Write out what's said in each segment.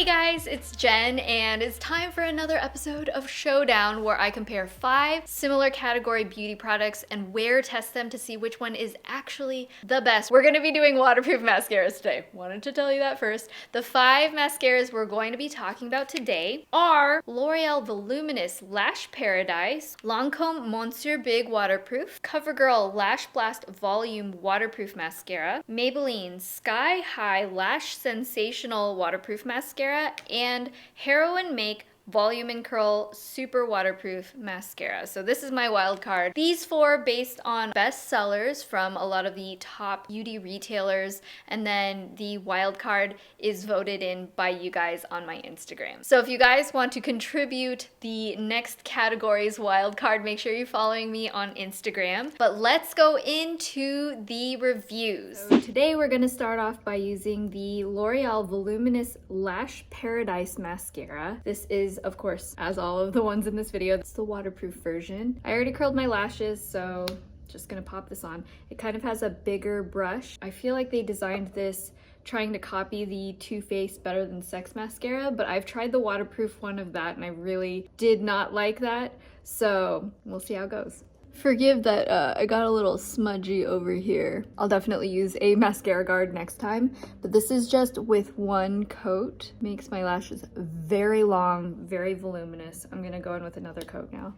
guys, it's Jen, and it's time for another episode of Showdown, where I compare 5 similar category beauty products and wear test them to see which one is actually the best. We're gonna be doing waterproof mascaras today. Wanted to tell you that first. The 5 mascaras we're going to be talking about today are L'Oreal Voluminous Lash Paradise, Lancome Monsieur Big Waterproof, Covergirl Lash Blast Volume Waterproof Mascara, Maybelline Sky High Lash Sensational Waterproof Mascara, and Heroine Make Volume and Curl Super Waterproof Mascara. So this is my wild card. These 4 based on best sellers from a lot of the top beauty retailers, and then the wild card is voted in by you guys on my Instagram. So if you guys want to contribute the next category's wild card, make sure you're following me on Instagram. But let's go into the reviews. So today we're gonna start off by using the L'Oreal Voluminous Lash Paradise Mascara. This is, of course, as all of the ones in this video, it's the waterproof version. I already curled my lashes, so just gonna pop this on. It kind of has a bigger brush. I feel like they designed this trying to copy the Too Faced Better Than Sex mascara, but I've tried the waterproof one of that and I really did not like that, so we'll see how it goes. Forgive that I got a little smudgy over here. I'll definitely use a mascara guard next time, but this is just with one coat. Makes my lashes very long, very voluminous. I'm gonna go in with another coat now.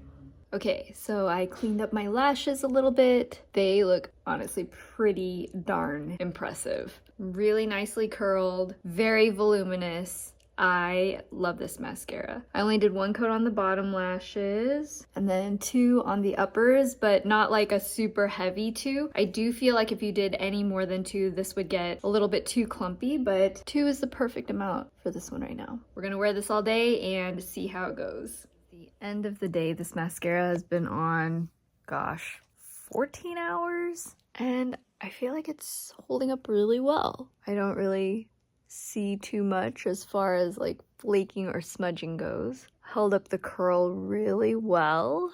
Okay, so I cleaned up my lashes a little bit. They look honestly pretty darn impressive. Really nicely curled, very voluminous. I love this mascara. I only did 1 coat on the bottom lashes and then 2 on the uppers, but not like a super heavy 2. I do feel like if you did any more than 2, this would get a little bit too clumpy, but 2 is the perfect amount for this one right now. We're gonna wear this all day and see how it goes. The end of the day, this mascara has been on, gosh, 14 hours, and I feel like it's holding up really well. I don't really see too much as far as like flaking or smudging goes. Held up the curl really well.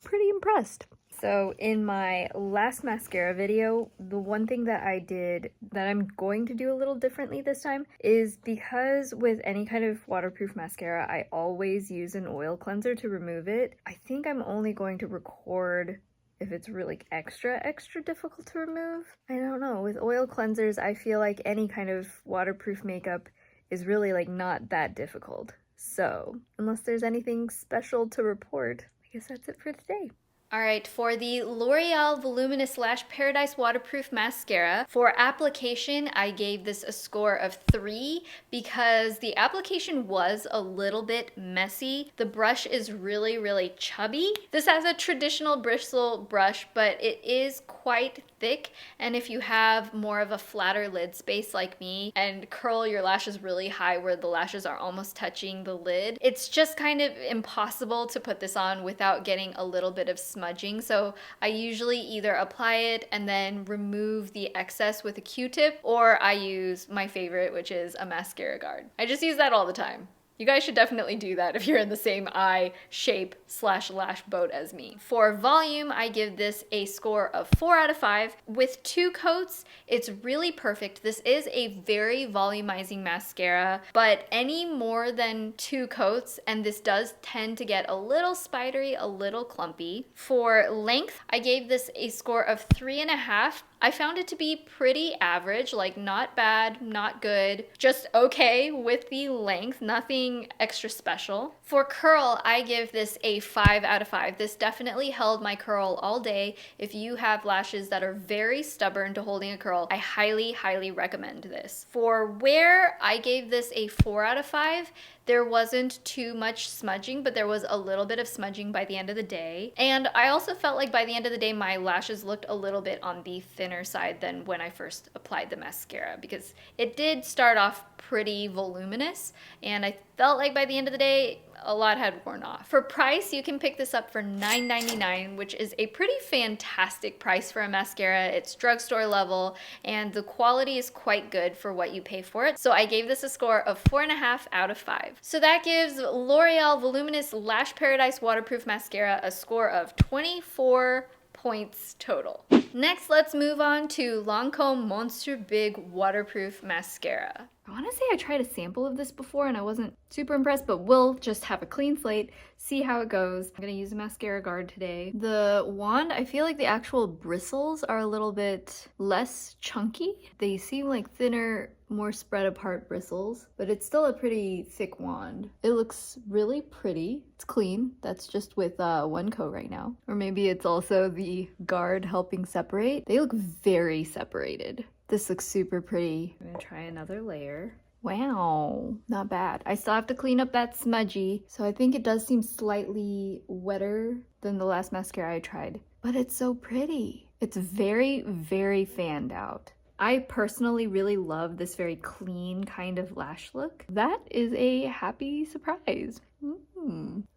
Pretty impressed. So in my last mascara video, the one thing that I did that I'm going to do a little differently this time is, because with any kind of waterproof mascara, I always use an oil cleanser to remove it. I think I'm only going to record if it's really extra difficult to remove. I don't know, with oil cleansers, I feel like any kind of waterproof makeup is really like not that difficult. So unless there's anything special to report, I guess that's it for today. Alright, for the L'Oreal Voluminous Lash Paradise Waterproof Mascara, for application, I gave this a score of 3 because the application was a little bit messy. The brush is really chubby. This has a traditional bristle brush, but it is quite thick, and if you have more of a flatter lid space like me and curl your lashes really high where the lashes are almost touching the lid, it's just kind of impossible to put this on without getting a little bit of smudging. So I usually either apply it and then remove the excess with a Q-tip, or I use my favorite, which is a mascara guard. I just use that all the time. You guys should definitely do that if you're in the same eye shape / lash boat as me. For volume, I give this a score of 4 out of 5. With 2 coats, it's really perfect. This is a very volumizing mascara, but any more than 2 coats, and this does tend to get a little spidery, a little clumpy. For length, I gave this a score of 3.5. I found it to be pretty average, like not bad, not good, just okay with the length, nothing extra special. For curl, I give this a 5 out of 5. This definitely held my curl all day. If you have lashes that are very stubborn to holding a curl, I highly recommend this. For wear, I gave this a 4 out of 5. There wasn't too much smudging, but there was a little bit of smudging by the end of the day. And I also felt like by the end of the day, my lashes looked a little bit on the thinner side than when I first applied the mascara, because it did start off pretty voluminous, and I felt like by the end of the day, a lot had worn off. For price, you can pick this up for $9.99, which is a pretty fantastic price for a mascara. It's drugstore level, and the quality is quite good for what you pay for it. So I gave this a score of 4.5 out of 5. So that gives L'Oreal Voluminous Lash Paradise Waterproof Mascara a score of 24 points total. Next, let's move on to Lancome Monsieur Big Waterproof Mascara. want to say I tried a sample of this before and I wasn't super impressed, but we'll just have a clean slate, see how it goes. I'm gonna use a mascara guard today. The wand, I feel like the actual bristles are a little bit less chunky. They seem like thinner, more spread apart bristles, but it's still a pretty thick wand. It looks really pretty. It's clean. That's just with one coat right now. Or maybe it's also the guard helping separate. They look very separated. This looks super pretty. I'm gonna try another layer. Wow, not bad. I still have to clean up that smudgy, so I think it does seem slightly wetter than the last mascara I tried, but it's so pretty. It's very, very fanned out. I personally really love this very clean kind of lash look. That is a happy surprise.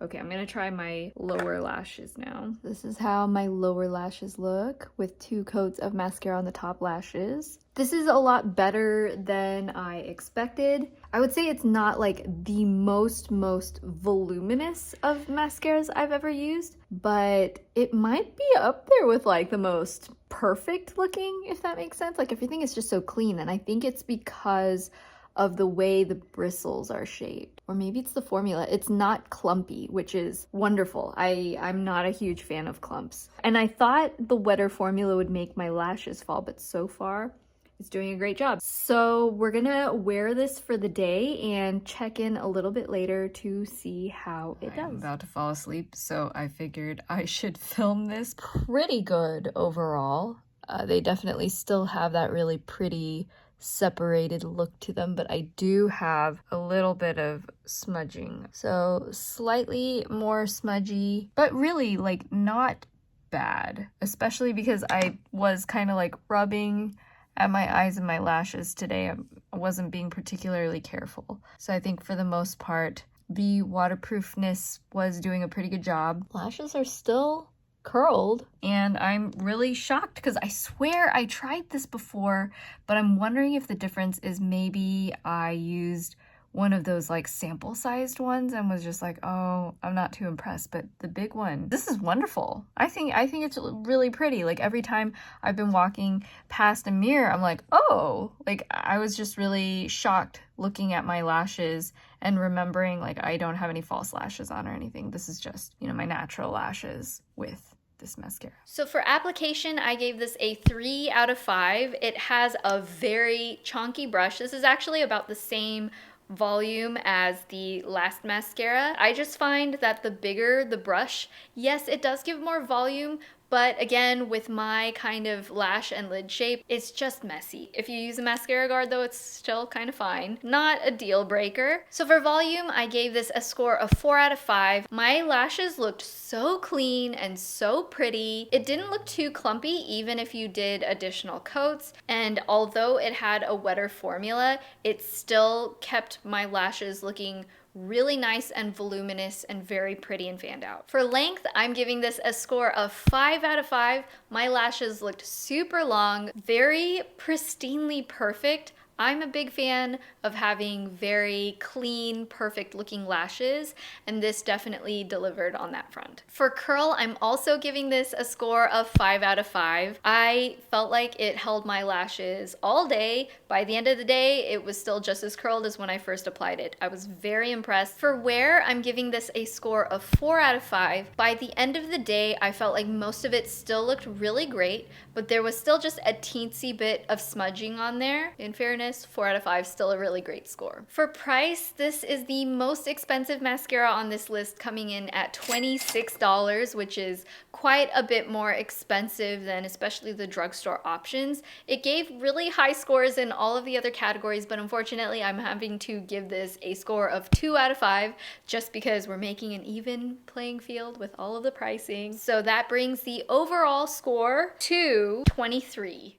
Okay, I'm gonna try my lower lashes now. This is how my lower lashes look with 2 coats of mascara on the top lashes. This is a lot better than I expected. I would say it's not like the most voluminous of mascaras I've ever used, but it might be up there with like the most perfect looking, if that makes sense. Like everything is just so clean, and I think it's because of the way the bristles are shaped. Or maybe it's the formula. It's not clumpy, which is wonderful. I'm not a huge fan of clumps. And I thought the wetter formula would make my lashes fall, but so far it's doing a great job. So we're gonna wear this for the day and check in a little bit later to see how it does. I'm about to fall asleep, so I figured I should film this. Pretty good overall. They definitely still have that really pretty separated look to them, but I do have a little bit of smudging. So slightly more smudgy, but really like not bad, especially because I was kind of like rubbing at my eyes and my lashes today. I wasn't being particularly careful. So I think for the most part, the waterproofness was doing a pretty good job. Lashes are still curled, and I'm really shocked because I swear I tried this before, but I'm wondering if the difference is maybe I used one of those like sample sized ones and was just like, oh, I'm not too impressed. But the big one, this is wonderful. I think it's really pretty. Like every time I've been walking past a mirror, I'm like, oh, like I was just really shocked looking at my lashes and remembering like I don't have any false lashes on or anything. This is just, you know, my natural lashes with this mascara. So for application, I gave this a 3 out of 5. It has a very chunky brush. This is actually about the same volume as the last mascara. I just find that the bigger the brush, yes, it does give more volume, but again, with my kind of lash and lid shape, it's just messy. If you use a mascara guard though, it's still kind of fine. Not a deal breaker. So for volume, I gave this a score of 4 out of 5. My lashes looked so clean and so pretty. It didn't look too clumpy even if you did additional coats. And although it had a wetter formula, it still kept my lashes looking really nice and voluminous and very pretty and fanned out. For length, I'm giving this a score of 5 out of 5. My lashes looked super long, very pristinely perfect. I'm a big fan of having very clean, perfect looking lashes, and this definitely delivered on that front. For curl, I'm also giving this a score of 5 out of 5. I felt like it held my lashes all day. By the end of the day, it was still just as curled as when I first applied it. I was very impressed. For wear, I'm giving this a score of 4 out of 5. By the end of the day, I felt like most of it still looked really great, but there was still just a teensy bit of smudging on there. In fairness, 4 out of 5, still a really great score. For price, this is the most expensive mascara on this list, coming in at $26, which is quite a bit more expensive than especially the drugstore options. It gave really high scores in all of the other categories, but unfortunately I'm having to give this a score of 2 out of 5 just because we're making an even playing field with all of the pricing. So that brings the overall score to 23.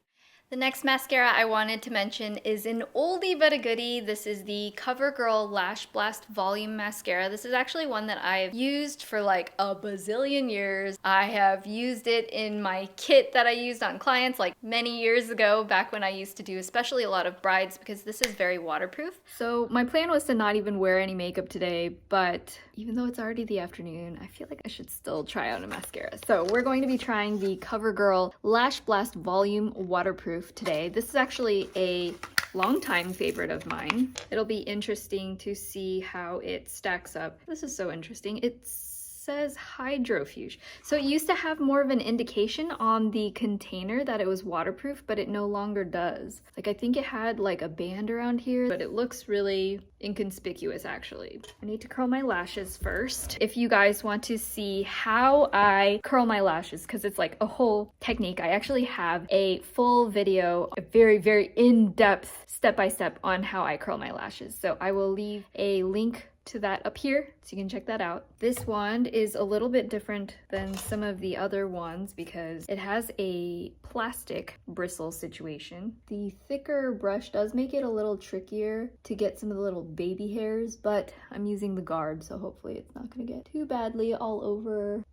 The next mascara I wanted to mention is an oldie but a goodie. This is the Covergirl Lash Blast Volume Mascara. This is actually one that I've used for like a bazillion years. I have used it in my kit that I used on clients like many years ago, back when I used to do especially a lot of brides, because this is very waterproof. So my plan was to not even wear any makeup today, but even though it's already the afternoon, I feel like I should still try out a mascara. So we're going to be trying the Covergirl Lash Blast Volume Waterproof today. This is actually a longtime favorite of mine. It'll be interesting to see how it stacks up. This is so interesting. It says hydrofuge. So it used to have more of an indication on the container that it was waterproof, but it no longer does. Like, I think it had like a band around here, but it looks really inconspicuous actually. I need to curl my lashes first. If you guys want to see how I curl my lashes, because it's like a whole technique, I actually have a full video, a very in-depth step-by-step on how I curl my lashes. So I will leave a link to that up here so you can check that out. This wand is a little bit different than some of the other wands because it has a plastic bristle situation. The thicker brush does make it a little trickier to get some of the little baby hairs, but I'm using the guard, so hopefully it's not gonna get too badly all over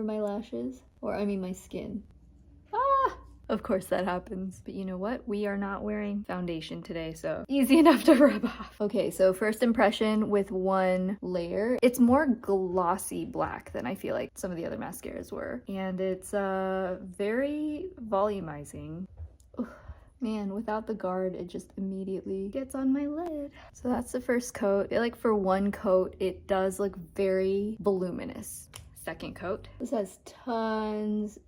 my lashes, or I mean my skin. Of course that happens, but you know what? We are not wearing foundation today, so easy enough to rub off. Okay, so first impression with one layer. It's more glossy black than I feel like some of the other mascaras were. And it's very volumizing. Ugh, man, without the guard, it just immediately gets on my lid. So that's the first coat. Like for one coat, it does look very voluminous. Second coat. This has tons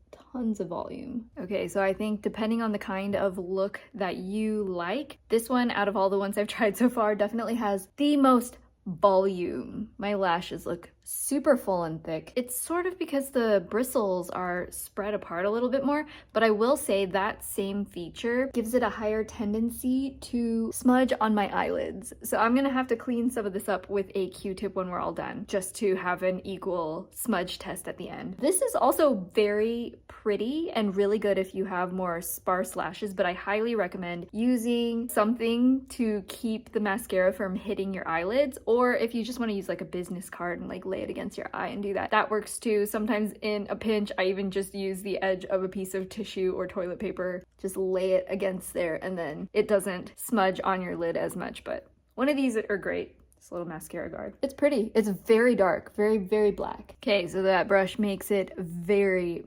of volume. Okay, so I think depending on the kind of look that you like, this one out of all the ones I've tried so far definitely has the most volume. My lashes look super full and thick. It's sort of because the bristles are spread apart a little bit more, but I will say that same feature gives it a higher tendency to smudge on my eyelids. So I'm gonna have to clean some of this up with a Q-tip when we're all done, just to have an equal smudge test at the end. This is also very pretty and really good if you have more sparse lashes, but I highly recommend using something to keep the mascara from hitting your eyelids, or if you just want to use like a business card and like lay it against your eye and do that. That works too. Sometimes in a pinch, I even just use the edge of a piece of tissue or toilet paper, just lay it against there, and then it doesn't smudge on your lid as much, but one of these are great. This little mascara guard. It's pretty. It's very dark, very black. Okay, so that brush makes it very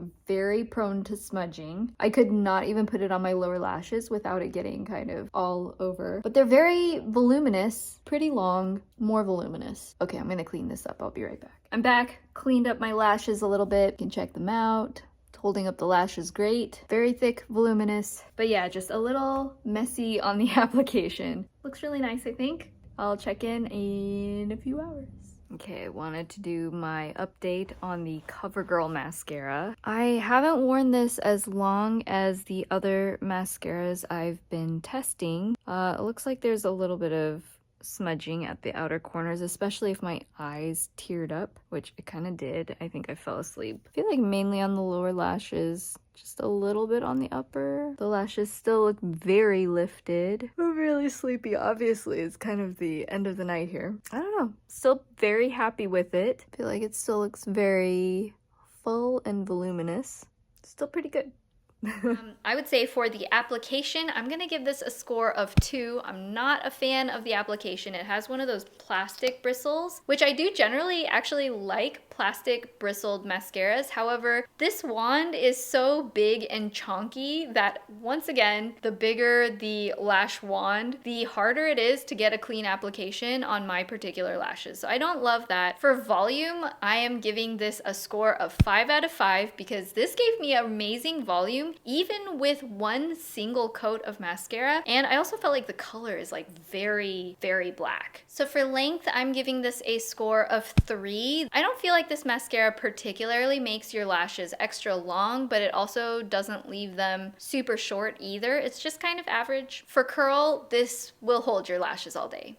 prone to smudging. I could not even put it on my lower lashes without it getting kind of all over. But they're very voluminous, pretty long, more voluminous. Okay, I'm gonna clean this up. I'll be right back. I'm back, cleaned up my lashes a little bit. You can check them out. Holding up the lashes great. Very thick, voluminous. But yeah, just a little messy on the application. Looks really nice, I think. I'll check in a few hours. Okay, I wanted to do my update on the Covergirl mascara. I haven't worn this as long as the other mascaras I've been testing. It looks like there's a little bit of smudging at the outer corners, especially if my eyes teared up, which it kind of did. I think I fell asleep. I feel like mainly on the lower lashes, just a little bit on the upper. The lashes still look very lifted. I'm really sleepy. Obviously, it's kind of the end of the night here. I don't know. Still very happy with it. I feel like it still looks very full and voluminous. Still pretty good. I would say for the application, I'm gonna give this a score of 2. I'm not a fan of the application. It has one of those plastic bristles, which I do generally actually like plastic bristled mascaras. However, this wand is so big and chunky that once again, the bigger the lash wand, the harder it is to get a clean application on my particular lashes. So I don't love that. For volume, I am giving this a score of 5 out of 5 because this gave me amazing volume even with one single coat of mascara, and I also felt like the color is like very black. So for length, I'm giving this a score of 3. I don't feel like this mascara particularly makes your lashes extra long, but it also doesn't leave them super short either. It's just kind of average. For curl, this will hold your lashes all day.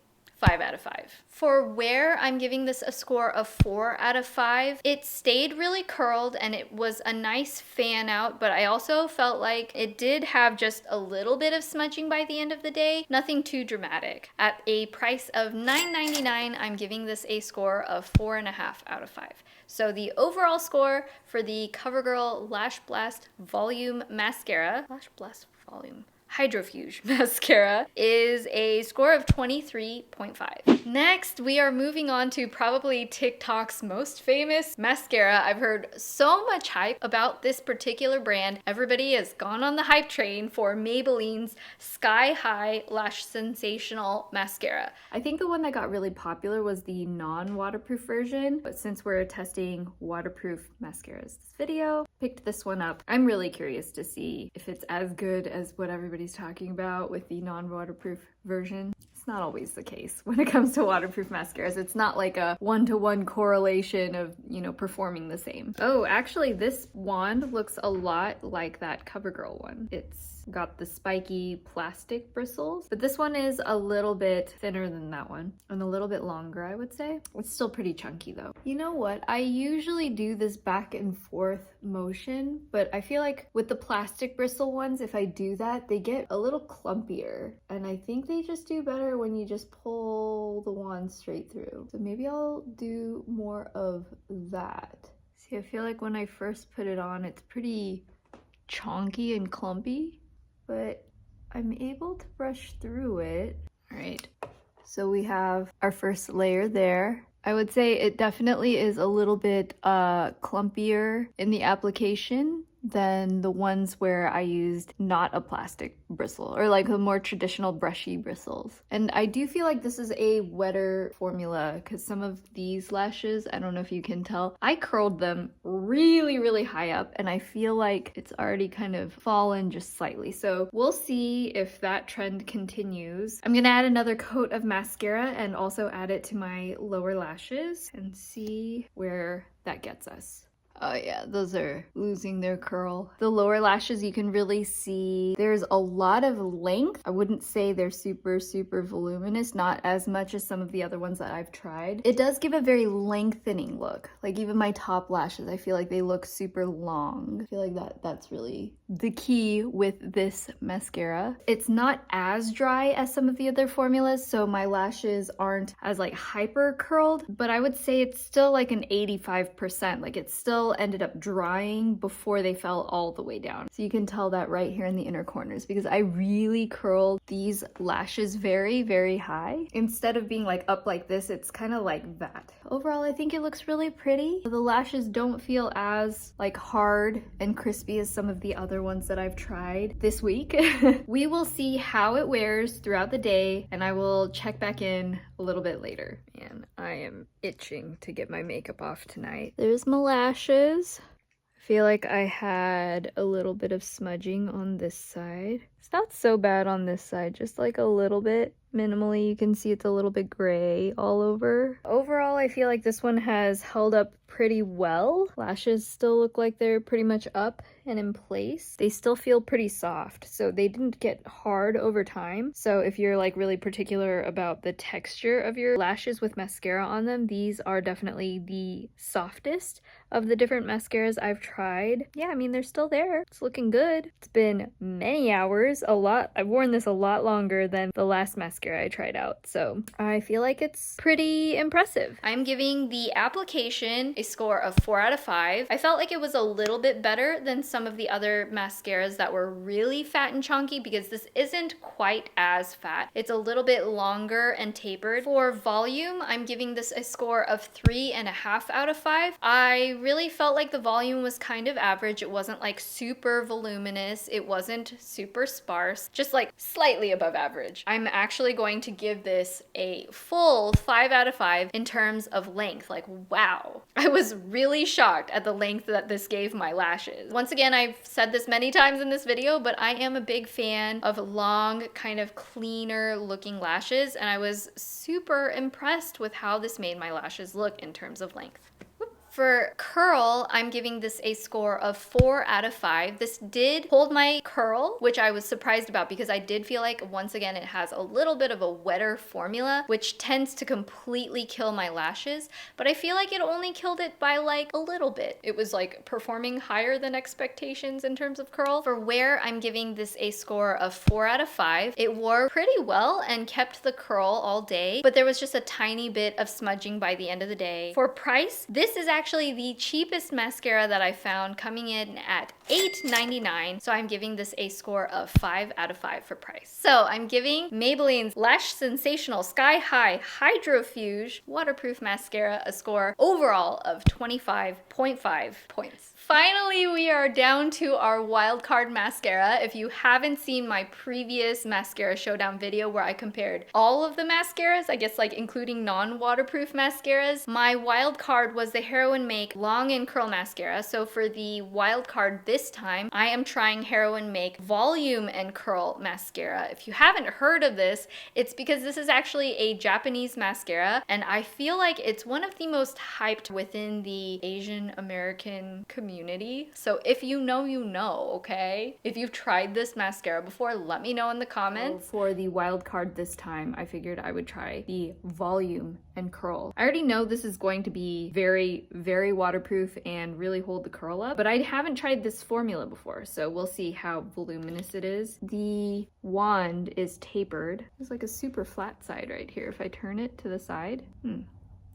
5 out of 5. For wear, I'm giving this a score of 4 out of 5. It stayed really curled and it was a nice fan out, but I also felt like it did have just a little bit of smudging by the end of the day. Nothing too dramatic. At a price of $9.99, I'm giving this a score of 4.5 out of 5. So the overall score for the Covergirl Lash Blast Volume Mascara, Lash Blast Volume, Hydrofuge mascara is a score of 23.5. Next, we are moving on to probably TikTok's most famous mascara. I've heard so much hype about this particular brand. Everybody has gone on the hype train for Maybelline's Sky High Lash Sensational mascara. I think the one that got really popular was the non-waterproof version, but since we're testing waterproof mascaras this video, picked this one up. I'm really curious to see if it's as good as what everybody's talking about with the non-waterproof version. It's not always the case when it comes to waterproof mascaras. It's not like a one-to-one correlation of, you know, performing the same. Oh, actually this wand looks a lot like that Covergirl one. It's got the spiky plastic bristles, but this one is a little bit thinner than that one and a little bit longer, I would say. It's still pretty chunky though. You know what? I usually do this back and forth motion, but I feel like with the plastic bristle ones, if I do that, they get a little clumpier, and I think they just do better when you just pull the wand straight through. So maybe I'll do more of that. See, I feel like when I first put it on, it's pretty chonky and clumpy, but I'm able to brush through it. All right, so we have our first layer there. I would say it definitely is a little bit clumpier in the application than the ones where I used not a plastic bristle, or like the more traditional brushy bristles. And I do feel like this is a wetter formula because some of these lashes, I don't know if you can tell, I curled them really high up and I feel like it's already kind of fallen just slightly. So we'll see if that trend continues. I'm gonna add another coat of mascara and also add it to my lower lashes and see where that gets us. Oh yeah, those are losing their curl. The lower lashes, you can really see there's a lot of length. I wouldn't say they're super voluminous, not as much as some of the other ones that I've tried. It does give a very lengthening look. Like even my top lashes, I feel like they look super long. I feel like that's really the key with this mascara. It's not as dry as some of the other formulas, so my lashes aren't as like hyper curled, but I would say it's still like an 85%. Like it's still ended up drying before they fell all the way down. So you can tell that right here in the inner corners because I really curled these lashes very high. Instead of being like up like this, it's kind of like that. Overall, I think it looks really pretty. The lashes don't feel as like hard and crispy as some of the other ones that I've tried this week. We will see how it wears throughout the day and I will check back in a little bit later. Man, I am itching to get my makeup off tonight. There's my lashes. I feel like I had a little bit of smudging on this side. It's not so bad on this side, just like a little bit. Minimally, you can see it's a little bit gray all over. Overall, I feel like this one has held up pretty well. Lashes still look like they're pretty much up and in place. They still feel pretty soft, so they didn't get hard over time. So if you're like really particular about the texture of your lashes with mascara on them, these are definitely the softest of the different mascaras I've tried. Yeah, I mean, they're still there. It's looking good. It's been many hours, a lot. I've worn this a lot longer than the last mascara I tried out, so I feel like it's pretty impressive. I'm giving the application a score of 4 out of 5. I felt like it was a little bit better than some of the other mascaras that were really fat and chunky because this isn't quite as fat. It's a little bit longer and tapered. For volume, I'm giving this a score of 3.5 out of 5. I really felt like the volume was kind of average. It wasn't like super voluminous. It wasn't super sparse, just like slightly above average. I'm actually going to give this a full 5 out of 5 in terms of length. Like, wow. I was really shocked at the length that this gave my lashes. Once again, I've said this many times in this video, but I am a big fan of long, kind of cleaner looking lashes, and I was super impressed with how this made my lashes look in terms of length. For curl, I'm giving this a score of 4 out of 5. This did hold my curl, which I was surprised about because I did feel like, once again, it has a little bit of a wetter formula, which tends to completely kill my lashes, but I feel like it only killed it by like a little bit. It was like performing higher than expectations in terms of curl. For wear, I'm giving this a score of 4 out of 5. It wore pretty well and kept the curl all day, but there was just a tiny bit of smudging by the end of the day. For price, this is actually actually the cheapest mascara that I found, coming in at $8.99. So I'm giving this a score of 5 out of 5 for price. So I'm giving Maybelline's Lash Sensational Sky High Hydrofuge Waterproof Mascara a score overall of 25.5 points. Finally, we are down to our wildcard mascara. If you haven't seen my previous mascara showdown video where I compared all of the mascaras, I guess like including non-waterproof mascaras, my wild card was the Heroine Make Long and Curl Mascara. So for the wild card this time, I am trying Heroine Make Volume and Curl Mascara. If you haven't heard of this, it's because this is actually a Japanese mascara, and I feel like it's one of the most hyped within the Asian American community. So if you know, you know, okay? If you've tried this mascara before, let me know in the comments. For the wild card this time, I figured I would try the Volume and Curl. I already know this is going to be very, very waterproof and really hold the curl up, but I haven't tried this formula before, so we'll see how voluminous it is. The wand is tapered. There's like a super flat side right here if I turn it to the side.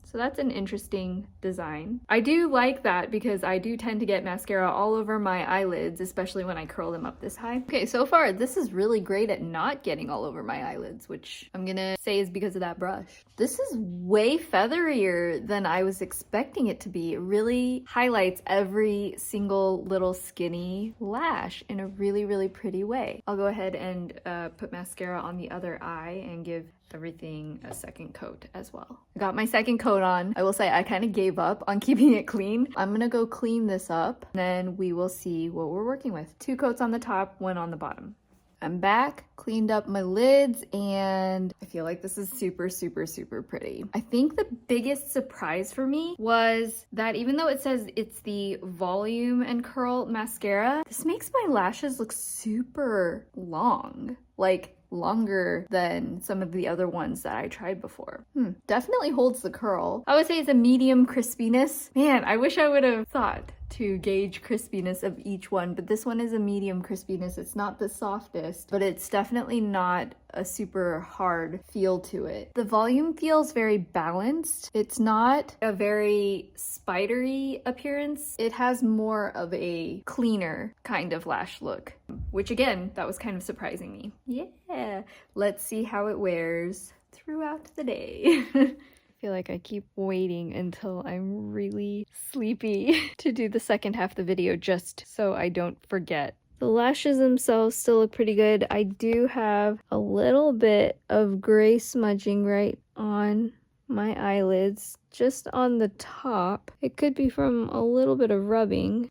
So that's an interesting design. I do like that because I do tend to get mascara all over my eyelids, especially when I curl them up this high. Okay, so far this is really great at not getting all over my eyelids, which I'm gonna say is because of that brush. This is way featherier than I was expecting it to be. It really highlights every single little skinny lash in a really, really pretty way. I'll go ahead and put mascara on the other eye and give everything a second coat as well. I got my second coat on. I will say I kind of gave up on keeping it clean. I'm gonna go clean this up, and then we will see what we're working with. 2 coats on the top, 1 on the bottom. I'm back, cleaned up my lids, and I feel like this is super, super, super pretty. I think the biggest surprise for me was that even though it says it's the Volume and Curl Mascara, this makes my lashes look super long. Like, longer than some of the other ones that I tried before. Definitely holds the curl. I would say it's a medium crispiness. Man, I wish I would have thought to gauge crispiness of each one, but this one is a medium crispiness. It's not the softest, but it's definitely not a super hard feel to it. The volume feels very balanced. It's not a very spidery appearance. It has more of a cleaner kind of lash look, which again, that was kind of surprising me. Yeah, let's see how it wears throughout the day. I feel like I keep waiting until I'm really sleepy to do the second half of the video just so I don't forget. The lashes themselves still look pretty good. I do have a little bit of gray smudging right on my eyelids, just on the top. It could be from a little bit of rubbing.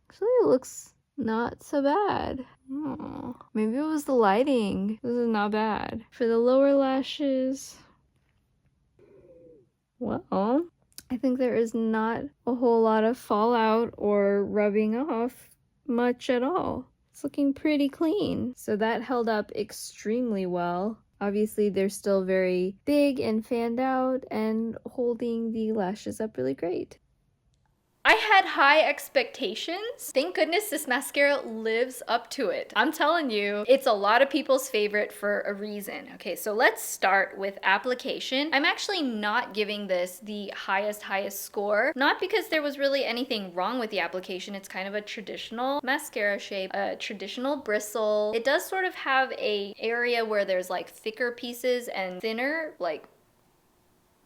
Actually, it looks not so bad. Oh, maybe it was the lighting. This is not bad. For the lower lashes, well, I think there is not a whole lot of fallout or rubbing off much at all. It's looking pretty clean. So that held up extremely well. Obviously, they're still very big and fanned out and holding the lashes up really great. I had high expectations. Thank goodness this mascara lives up to it. I'm telling you, it's a lot of people's favorite for a reason. Okay, so let's start with application. I'm actually not giving this the highest score, not because there was really anything wrong with the application. It's kind of a traditional mascara shape, a traditional bristle. It does sort of have a area where there's like thicker pieces and thinner, like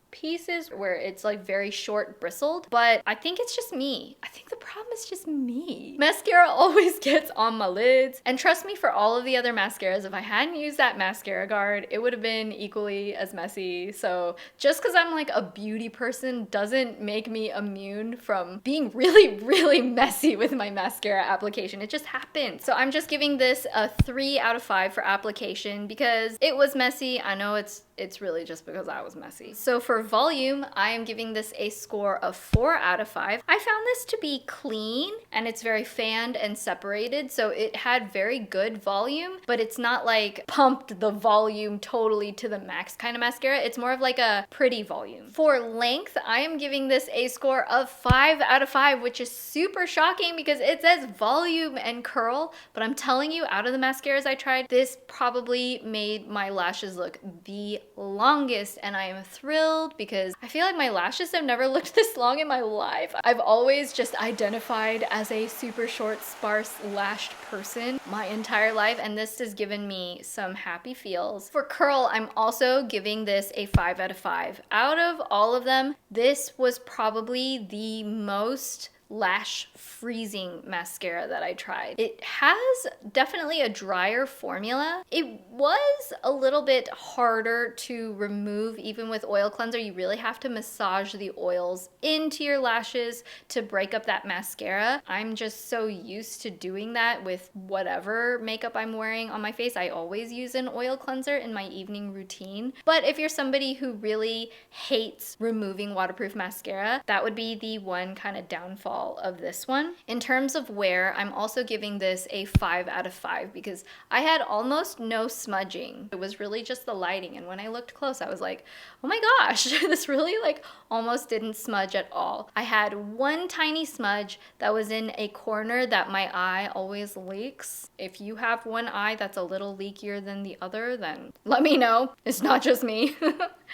pieces where it's like very short bristled, but I think it's just me. I think the problem is just me. Mascara always gets on my lids, and trust me, for all of the other mascaras, if I hadn't used that mascara guard, it would have been equally as messy. So just because I'm like a beauty person doesn't make me immune from being really, really messy with my mascara application. It just happens. So I'm just giving this a 3 out of 5 for application because it was messy. I know it's really just because I was messy. So for volume, I am giving this a score of 4 out of 5. I found this to be clean and it's very fanned and separated. So it had very good volume, but it's not like pumped the volume totally to the max kind of mascara. It's more of like a pretty volume. For length, I am giving this a score of 5 out of 5, which is super shocking because it says volume and curl, but I'm telling you, out of the mascaras I tried, this probably made my lashes look the longest, and I am thrilled because I feel like my lashes have never looked this long in my life. I've always just identified as a super short, sparse lashed person my entire life, and this has given me some happy feels. For curl, I'm also giving this a 5 out of 5. Out of all of them, this was probably the most lash freezing mascara that I tried. It has definitely a drier formula. It was a little bit harder to remove even with oil cleanser. You really have to massage the oils into your lashes to break up that mascara. I'm just so used to doing that with whatever makeup I'm wearing on my face. I always use an oil cleanser in my evening routine. But if you're somebody who really hates removing waterproof mascara, that would be the one kind of downfall of this one. In terms of wear, I'm also giving this a 5 out of 5 because I had almost no smudging. It was really just the lighting, and when I looked close, I was like, oh my gosh, this really like almost didn't smudge at all. I had one tiny smudge that was in a corner that my eye always leaks. If you have one eye that's a little leakier than the other, then let me know. It's not just me.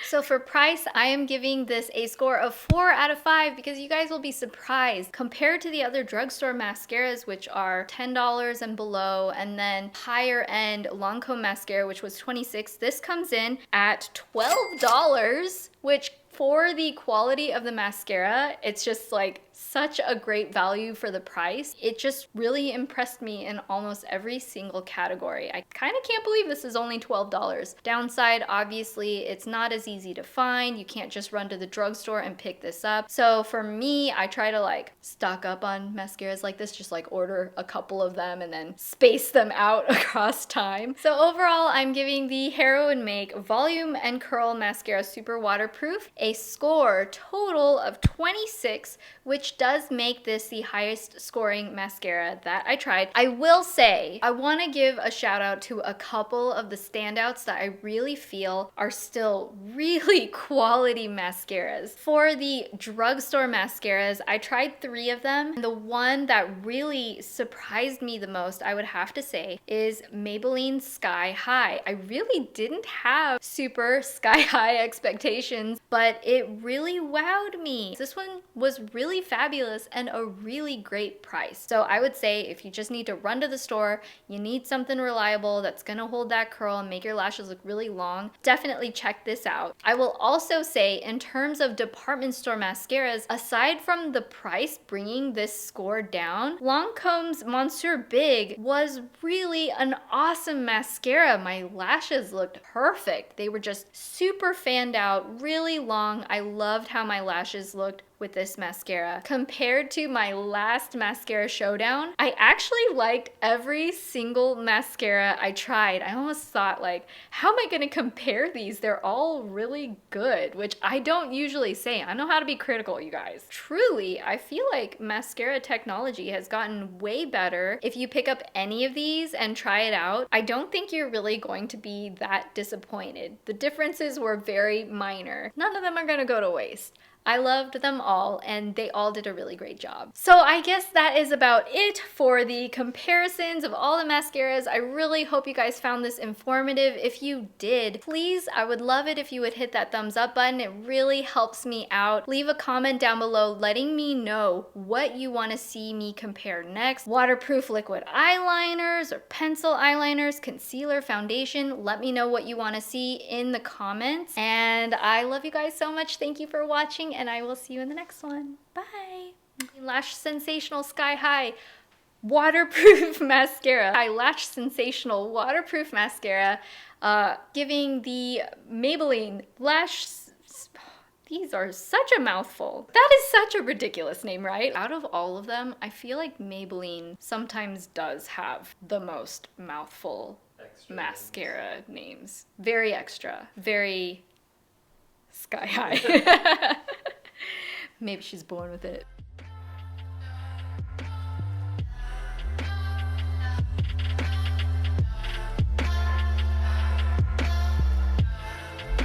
So for price, I am giving this a score of 4 out of 5 because you guys will be surprised. Compared to the other drugstore mascaras, which are $10 and below, and then higher end Lancome mascara, which was $26, this comes in at $12, which for the quality of the mascara, it's just like such a great value for the price. It just really impressed me in almost every single category. I kind of can't believe this is only $12. Downside, obviously, it's not as easy to find. You can't just run to the drugstore and pick this up. So for me, I try to like stock up on mascaras like this, just like order a couple of them and then space them out across time. So overall, I'm giving the Heroine Make Volume and Curl Mascara Super Waterproof a score total of 26, which does make this the highest scoring mascara that I tried. I will say, I want to give a shout out to a couple of the standouts that I really feel are still really quality mascaras. For the drugstore mascaras, I tried 3 of them. The one that really surprised me the most, I would have to say, is Maybelline Sky High. I really didn't have super sky high expectations, but it really wowed me. This one was really fabulous and a really great price. So I would say if you just need to run to the store, you need something reliable that's gonna hold that curl and make your lashes look really long, definitely check this out. I will also say in terms of department store mascaras, aside from the price bringing this score down, Lancome's Monsieur Big was really an awesome mascara. My lashes looked perfect. They were just super fanned out, really long. I loved how my lashes looked with this mascara. Compared to my last mascara showdown, I actually liked every single mascara I tried. I almost thought like, how am I gonna compare these? They're all really good, which I don't usually say. I know how to be critical, you guys. Truly, I feel like mascara technology has gotten way better. If you pick up any of these and try it out, I don't think you're really going to be that disappointed. The differences were very minor. None of them are gonna go to waste. I loved them all, and they all did a really great job. So I guess that is about it for the comparisons of all the mascaras. I really hope you guys found this informative. If you did, please, I would love it if you would hit that thumbs up button. It really helps me out. Leave a comment down below letting me know what you want to see me compare next. Waterproof liquid eyeliners or pencil eyeliners, concealer, foundation. Let me know what you want to see in the comments. And I love you guys so much. Thank you for watching, and I will see you in the next one. Bye. Lash Sensational Sky High Waterproof Mascara. Lash Sensational Waterproof Mascara. Giving the Maybelline Lash... These are such a mouthful. That is such a ridiculous name, right? Out of all of them, I feel like Maybelline sometimes does have the most mouthful mascara names. Very extra. Very... sky high. Maybe she's born with it.